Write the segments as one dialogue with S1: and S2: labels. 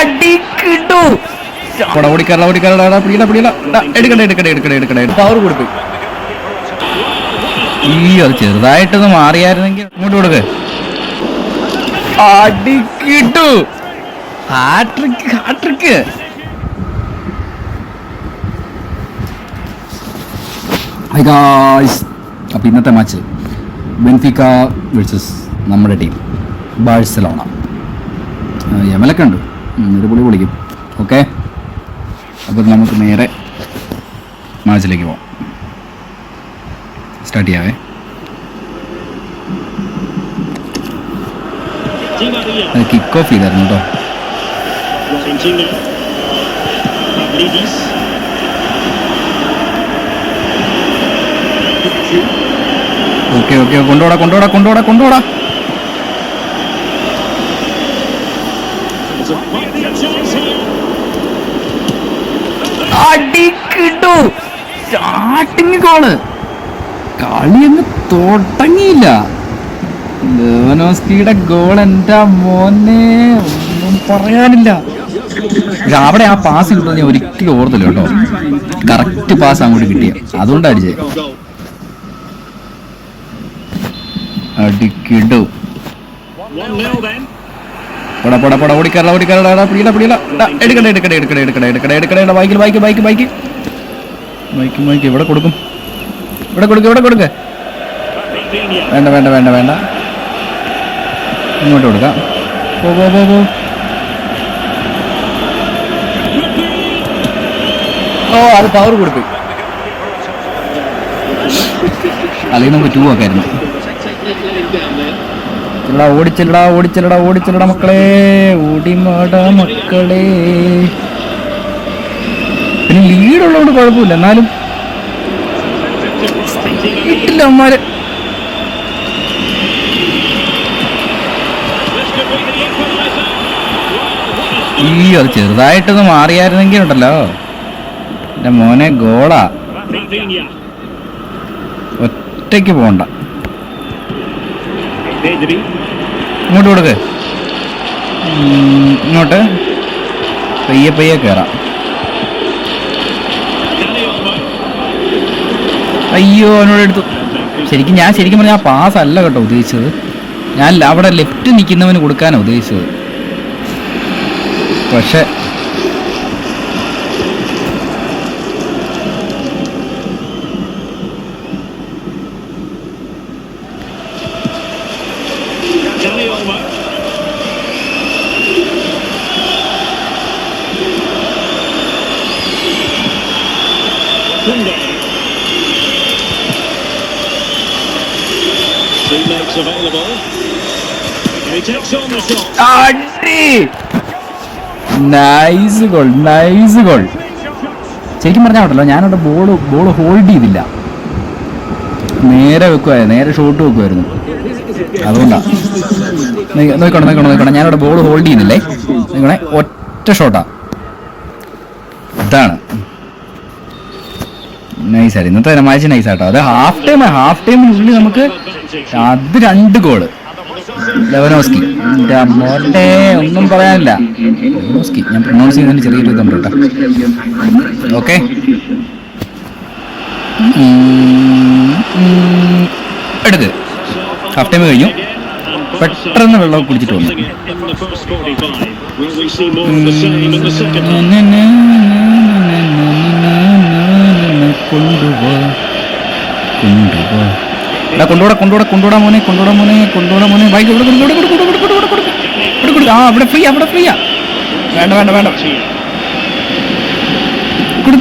S1: അടിക്കിട്ടു. Power കൊടുത്തു. ഈ അത് ചെറുതായിട്ടൊന്ന് മാറിയായിരുന്നെങ്കിൽ ഇങ്ങോട്ട് കൊടുക്ക്. അടിക്കിട്ടു. ഹാട്രിക്ക്. ഹായ് ഗായ്സ്, അപ്പോൾ ഇന്നത്തെ മാച്ച് ബെൻഫിക്ക വേഴ്സസ് നമ്മുടെ ടീം ബാഴ്സലോണ. യമലൊക്കെ ഉണ്ട്, ഒരു പൊളി പൊളിക്കും. ഓക്കെ, അപ്പോൾ നമുക്ക് നേരെ മാച്ചിലേക്ക് പോകാം. സ്റ്റാർട്ട് ചെയ്യാവേ. അത് കിക്ക് ഓഫ് ചെയ്തായിരുന്നു കേട്ടോ. ഓക്കെ കൊണ്ടുപോടാ. അടിക്കിട്ടു. Starting goal. കളി അങ്ങ് തുടങ്ങിയില്ല. ലെവനോസ്കിയുടെ ഗോൾ എൻ്റെ മോനെ ഒന്നും പറയാനില്ല. പക്ഷെ അവിടെ ആ പാസ് കിട്ടുന്നത് ഞാൻ ഒരിക്കലും ഓർത്തില്ല കേട്ടോ. കറക്റ്റ് പാസ് അങ്ങോട്ട് കിട്ടിയ, അതുകൊണ്ടാണ് അടിച്ചത്. അടിക്കിട്ടു. ഓടിക്കറ ബൈക്ക് ഇവിടെ കൊടുക്കും. വേണ്ട ഇങ്ങോട്ട് കൊടുക്കാം. പോ. ഓ, അത് പവർ കൊടുത്തു. അല്ലെങ്കിൽ നമുക്ക് 2 ആക്കായിരുന്നു. ഓടിച്ചെല്ലടാ മക്കളെ, ഓടിമാടാ മക്കളെ. പിന്നെ ലീഡുള്ളതുകൊണ്ട് കുഴപ്പമില്ല, എന്നാലും ഇല്ല അമ്മമാര്. അത് ചെറുതായിട്ടൊന്ന് മാറിയായിരുന്നെങ്കിൽ ഉണ്ടല്ലോ എൻ്റെ മോനെ ഗോളാ. ഒറ്റയ്ക്ക് പോണ്ട. ഇങ്ങോട്ട് കൊടുക്ക്. ഇങ്ങോട്ട് പയ്യെ കയറാം. അയ്യോ, അവനോട് എടുത്തു. ഞാൻ ശരിക്കും പറഞ്ഞാൽ ആ പാസ് അല്ല കേട്ടോ ഉദ്ദേശിച്ചത്. ഞാൻ അവിടെ ലെഫ്റ്റ് നിൽക്കുന്നവന് കൊടുക്കാനാണ് ഉദ്ദേശിച്ചത്. പക്ഷെ നൈസ് ഗോൾ. ശരിക്കും പറഞ്ഞാൽ ഞാനവിടെ ബോൾ ഹോൾഡ് ചെയ്തില്ല, നേരെ ഷോട്ട് വെക്കുമായിരുന്നു. അതുകൊണ്ടാണ്. നോക്കണം, ഞാനവിടെ ബോൾ ഹോൾഡ് ചെയ്യുന്നില്ലേ. നിങ്ങളെ ഒറ്റ ഷോട്ടാ. ഇതാണ് നൈസായിട്ട് ഇന്നത്തെ മാച്ച്. നൈസാട്ടോ. അത് ഹാഫ് ടൈമിനുള്ളിൽ നമുക്ക് അത് 2 ഗോള്. ലെവനോസ്കി മോട്ടെ, ഒന്നും പറയാനില്ല. ലെവനോസ്കി ഞാൻ പ്രൊനൗൺസ് ചെയ്യുന്നതിന് ചെറിയൊരു ഇതുണ്ട് കേട്ടോ. ഓക്കെ, എടുക്ക്. ഹാഫ് ടൈം കഴിഞ്ഞു. പെട്ടെന്ന് വെള്ളം കുടിച്ചിട്ട് വന്നു. കൊണ്ടുപോ മോനെ. ബൈക്ക് ആ അവിടെ ഫ്രീയാ. വേണ്ട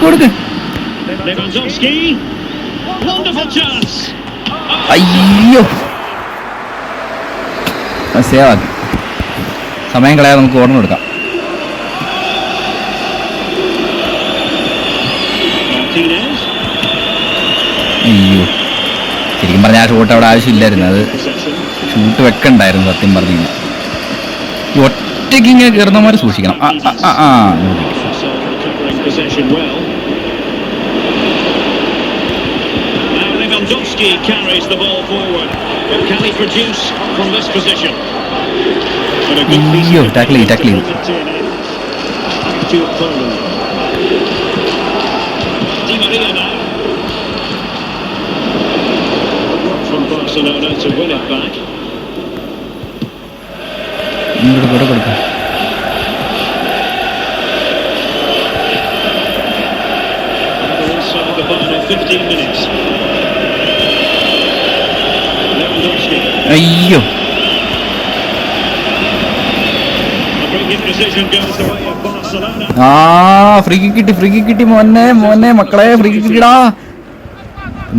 S1: കൊടുക്ക്. അയ്യോ, സേവാക്കി. സമയം കളയാതെ നമുക്ക് ഓർമ്മ എടുക്കാം. അയ്യോ, ശരിക്കും പറഞ്ഞാൽ ആ ഷൂട്ട് അവിടെ ആവശ്യമില്ലായിരുന്നു. അത് ഷൂട്ട് വെക്കണ്ടായിരുന്നു സത്യം പറഞ്ഞു. ഈ ഒറ്റയ്ക്ക് ഇങ്ങനെ കയറുന്നമാര് സൂക്ഷിക്കണം.
S2: Lewandowski carries the ball forward. What can he produce from this position?
S1: അയ്യോ, tackle.
S2: Stuart Poland. Di Maria now. From Barcelona to win it back.
S1: കൊടുക്കാം.
S2: Inside the final 15 minutes. Lewandowski.
S1: അയ്യോ,
S2: A brilliant decision goes the way of Barcelona.
S1: Free കിട്ടി മോനെ മക്കളെ, free കിട്ടിടാ.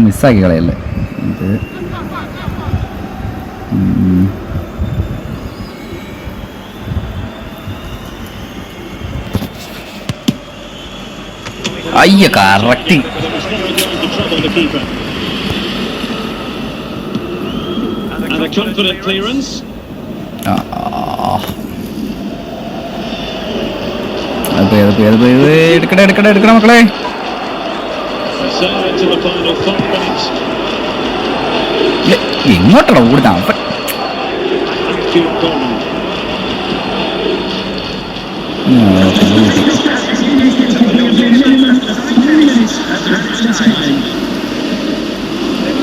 S1: മിസ്സാക്കി കളയല്ലേ ഇത്. അയ്യ, correct.
S2: And a confident clearance.
S1: എടുക്കണ മക്കളെ.
S2: So into the final 5 minutes.
S1: എങ്ങോട്ടാ ഓടുന്ന?
S2: Stuart Poland.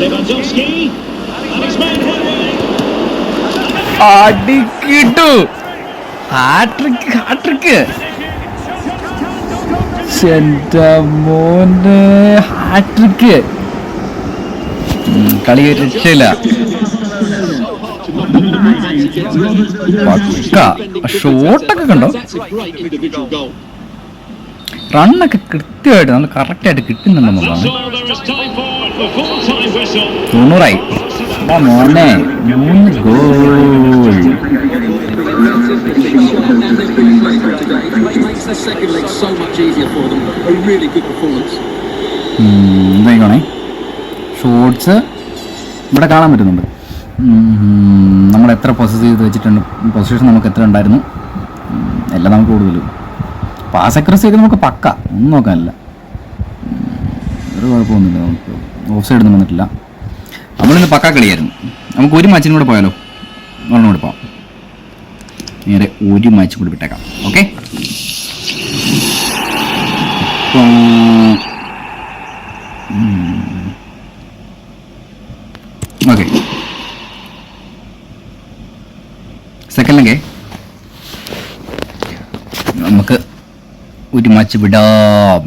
S2: Lewandowski. And it's made one way.
S1: അടിക്കിട്ടു. ഹാട്രിക്ക്. എന്റെ മോനെ, ഹാട്രിക്ക്. കളി രക്ഷയില്ല. പക്ക ഷോട്ടൊക്കെ കണ്ടോ? റണ്ണൊക്കെ കൃത്യമായിട്ട് നല്ല കറക്റ്റായിട്ട് കിട്ടുന്നുണ്ടെന്നുള്ളതാണ്. 90 മോനെ, 3 ഗോൾ. എന്തായിക്കോണേ, ഷോട്ട്സ് ഇവിടെ കാണാൻ പറ്റുന്നുണ്ട്. നമ്മൾ എത്ര പൊസസ് ചെയ്ത് വെച്ചിട്ടുണ്ട്, പൊസിഷൻ നമുക്ക് എത്ര ഉണ്ടായിരുന്നു, എല്ലാം നമുക്ക് കൂടുതലും. പാസ് അക്രസ് ചെയ്ത് നമുക്ക് പക്ക, ഒന്നും നോക്കാനില്ല, ഒരു കുഴപ്പമൊന്നുമില്ല. നമുക്ക് ഓഫ് സൈഡ് ഒന്നും വന്നിട്ടില്ല. നമ്മളിന്ന് പക്ക കളിയായിരുന്നു. നമുക്ക് ഒരു മാച്ചിനും കൂടെ പോയാലോ? ഒരെണ്ണം കൂടെ പോവാം. നേരെ ഒരു മാച്ച് കൂടി വിട്ടേക്കാം. Okay, okay. സെക്കൻഡിലെങ്കിൽ നമുക്ക് ഒരു മാച്ച് വിടാം.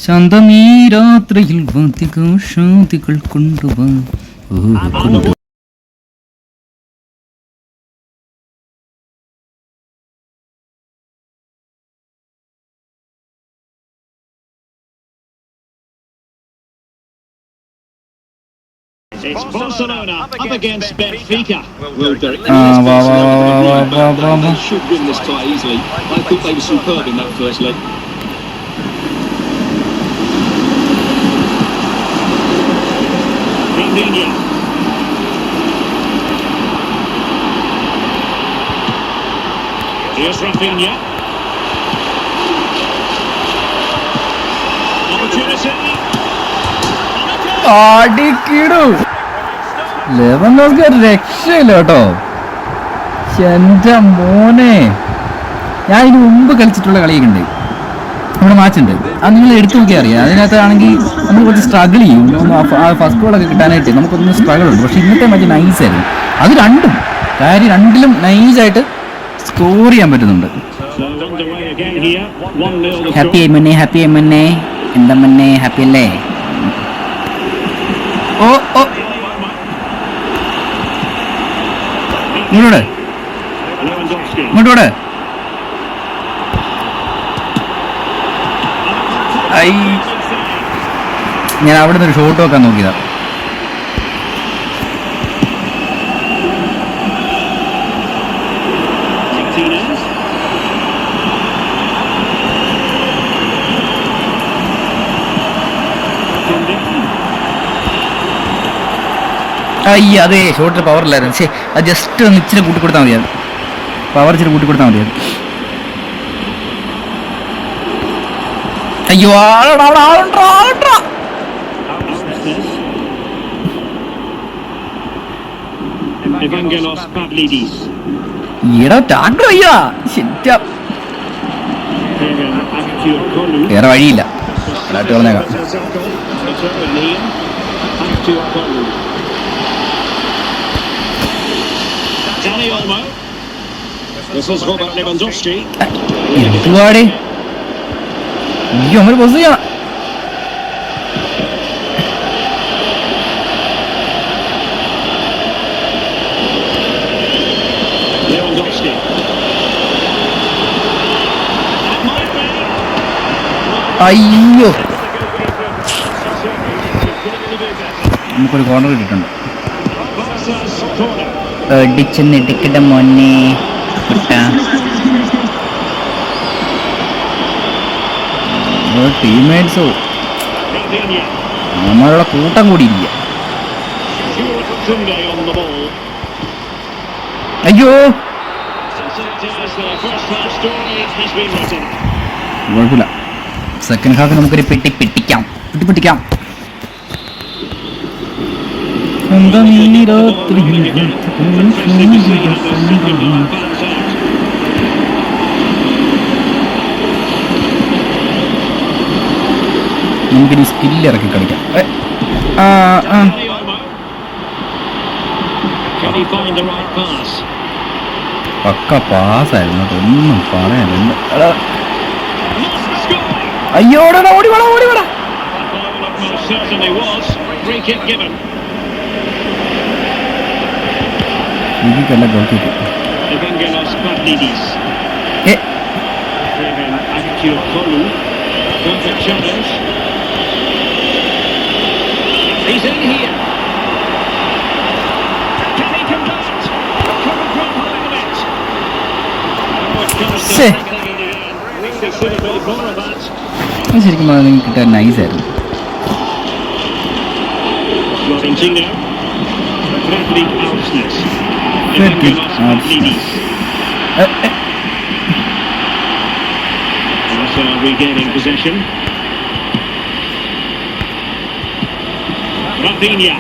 S1: ശാന്തമീ രാത്രിയിൽ വാദ്യഘോഷാദികൾ കൊണ്ടുവാ.
S2: It's Barcelona up against Benfica.
S3: Well, Derek,
S1: They
S3: should win this tie easily. I thought they were superb in that first leg.
S2: Rafinha. Here's Rafinha. Opportunity.
S1: അടിക്കിടു. ലെവൻഡോസ്കി ഒരു രക്ഷയില്ല കേട്ടോ. എന്റെ മോനെ, ഞാൻ ഇതിന് മുമ്പ് കളിച്ചിട്ടുള്ള കളിയൊക്കെ ഉണ്ട്, നമ്മുടെ മാച്ചുണ്ട്. അത് നിങ്ങൾ എടുത്തു നോക്കിയാൽ അറിയാം. അതിനകത്താണെങ്കിൽ നമ്മൾ കുറച്ച് സ്ട്രഗിൾ ചെയ്യും. ഫസ്റ്റ് ഗോളൊക്കെ കിട്ടാനായിട്ട് നമുക്കൊന്ന് സ്ട്രഗിൾ ഉണ്ട്. പക്ഷേ ഇന്നത്തെ മാച്ച് നൈസായിരുന്നു. അത് രണ്ടിലും നൈസായിട്ട് സ്കോർ ചെയ്യാൻ പറ്റുന്നുണ്ട്. ഹാപ്പി ആയി മുന്നേ എന്താ മുന്നേ, ഹാപ്പി അല്ലേ? ഓ ഇങ്ങോട്ട് ഞാൻ അവിടെ നിന്ന് ഒരു ഷോട്ട് വെക്കാൻ നോക്കിയതാ. അതെ, ഷോട്ടിൽ പവർ ഇല്ലായിരുന്നു. ശരി, അത് ജസ്റ്റ് ഒന്ന് ഇച്ചിരി കൂട്ടിക്കൊടുത്താൽ മതിയായിരുന്നു. പവർ ഇച്ചിരി കൂട്ടിക്കൊടുത്താൽ മതിയായിരുന്നു. അയ്യോ, ഈടാ ടാക്ടർ അയ്യാ. വേറെ വഴിയില്ല. ഇടാട്ട് കളഞ്ഞേക്കാം.
S2: Dani Olmo. This is Robert Lewandowski.
S1: എന്തുവാടി അയ്യോ നമ്മൾ ബസ് ചെയ്യണം.
S2: Lewandowski.
S1: അയ്യോ നമുക്കൊരു കോർണർ കിട്ടിയിട്ടുണ്ട്. അടിച്ചെന്ന് ഇടിക്കട്ടെ മോനെ ടീംമേറ്റ്സോ നമ്മളുടെ കൂട്ടം കൂടിയില്ല. അയ്യോ കുഴപ്പമില്ല. സെക്കൻഡ് ഹാഫ് നമുക്കൊരു പെട്ടിപ്പിട്ടിക്കാം. നമുക്കിനി സ്കില്ല് ഇറക്കി കളിക്കാം. പക്ക പാസ്സായിരുന്നു, ഒന്നും പറയാനില്ല. അയ്യോടാ ഓടി വേടാ. എനിക്കല്ല ഗോൾ കിട്ടി.
S2: He's in here. Can he convert? Couldn't grab hold of it. Oh, it comes to
S1: Shit.
S2: really should have been more of that.
S1: ശരിക്കും പറഞ്ഞാൽ കിട്ടാൻ നൈസായിരുന്നു.
S2: Florentino. Fredrik Alsnes. Also regaining possession. Rafinha.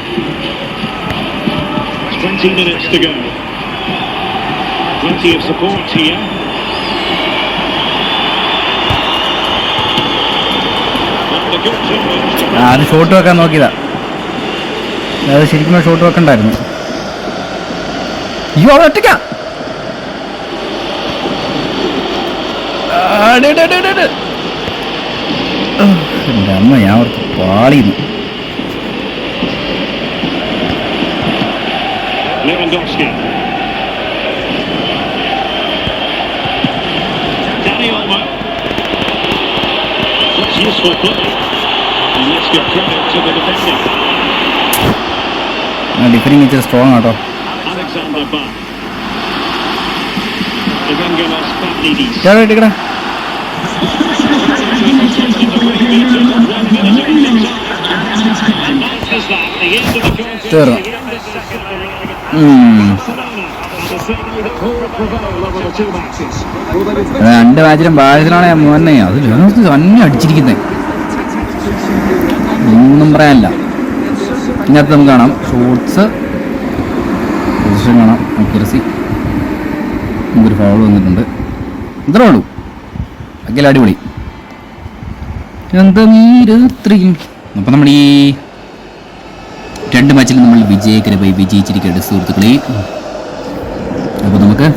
S2: 20 minutes to go. Plenty of support here.
S1: അത് shot വെക്കാൻ നോക്കിയതാ. അത് ശരിക്കും shot വെക്കണ്ടായിരുന്നു. അയ്യോ അവിടെ ഒറ്റയ്ക്കാ. എൻ്റെ അമ്മ ഞാൻ അവർക്ക് പാളിയുന്നു.
S2: Lewandowski. Dani Olmo. That's useful play. And let's give credit to the defending.
S1: Differing ഇച്ചിരി സ്ട്രോങ് ആട്ടോ.
S2: Alexander Bach. Evangelos Pavlidis.
S1: ഇടിക്കടാ. തീർന്നു. രണ്ട് മാച്ചിലും ബാധിച്ചിലാണ് മോനെ. അത് തന്നെ അടിച്ചിരിക്കുന്നത്, ഒന്നും പറയാനില്ല. ഇതിനകത്ത് നമുക്ക് കാണാം ഷോട്ട്സ്, പൊസിഷൻ കാണാം, അക്യുറസി. നമുക്കൊരു ഫൗൾ വന്നിട്ടുണ്ട്. ഇത്രേ ഉള്ളൂ. അഖില അടിപൊളി. അപ്പം നമ്മൾ ഈ 2 മാച്ചിൽ നമ്മൾ വിജയകരമായി വിജയിച്ചിരിക്കുകയാണ് സുഹൃത്തുക്കളെ. അപ്പോൾ നമുക്ക്